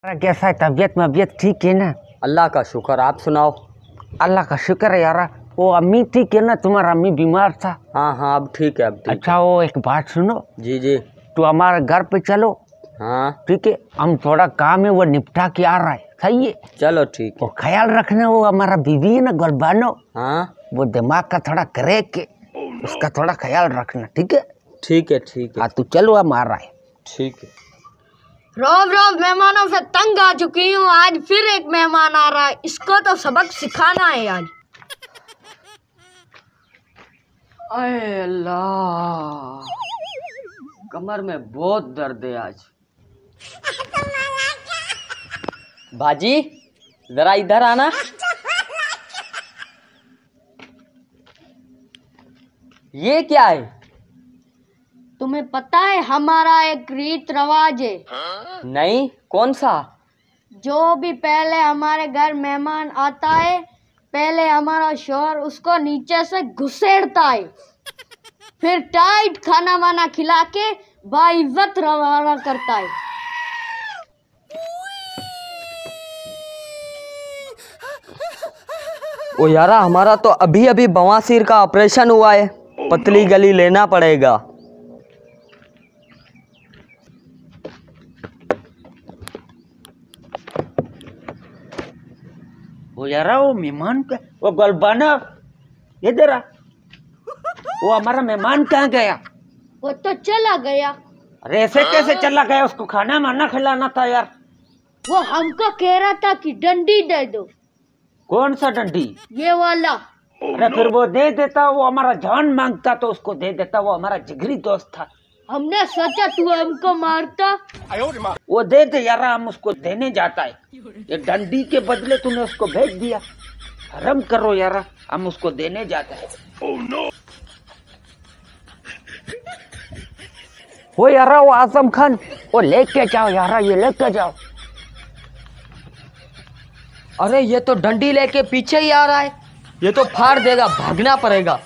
कैसा है? तबीयत ठीक है ना? अल्लाह का शुक्र, आप सुनाओ। अल्लाह का शुक्र है यार। वो अम्मी ठीक है ना? तुम्हारा अम्मी बीमार था। हाँ हाँ, अब ठीक है, अब ठीक अच्छा, वो एक बात सुनो। जी जी। तो हमारे घर पे चलो। हाँ ठीक है, हम थोड़ा काम है वो निपटा के आ रहा है। सही है? चलो ठीक है। वो ख्याल रखना, वो हमारा बीवी है ना गुलबानो, हाँ वो दिमाग का थोड़ा क्रैक है, उसका थोड़ा ख्याल रखना। ठीक है? ठीक है ठीक है। हाँ तू चलो, हम आ रहा है। ठीक है। रोज रोज मेहमानों से तंग आ चुकी हूँ, आज फिर एक मेहमान आ रहा है, इसको तो सबक सिखाना है आज। अरे अल्लाह, कमर में बहुत दर्द है आज। बाजी जरा इधर आना। ये क्या है? तुम्हें पता है हमारा एक रीत रवाज है, नहीं, कौन सा? जो भी पहले हमारे घर मेहमान आता है, पहले हमारा शौहर उसको नीचे से घुसेड़ता है, फिर टाइट खाना वाना खिला के बाइज्जत रवाना करता है। ओ यारा, हमारा तो अभी अभी बवासीर का ऑपरेशन हुआ है, पतली गली लेना पड़ेगा। वो यार, वो मेहमान का, वो गुलबाना इधर आ। वो हमारा मेहमान कहाँ गया? वो तो चला गया। अरे ऐसे कैसे चला गया? उसको खाना माना खिलाना था यार। वो हमको कह रहा था कि डंडी दे दो। कौन सा डंडी? ये वाला। अरे फिर वो दे देता, वो हमारा जान मांगता तो उसको दे देता, वो हमारा जिगरी दोस्त था। हमने सोचा तू हमको मारता। वो दे दे यार, हम उसको देने जाता है। ये डंडी के बदले तूने उसको भेज दिया, शर्म करो यार, हम उसको देने जाते हैं। वो यार, वो आजम खान, वो लेके जाओ यार, ये लेके जाओ। अरे ये तो डंडी लेके पीछे ही आ रहा है, ये तो फाड़ देगा, भागना पड़ेगा।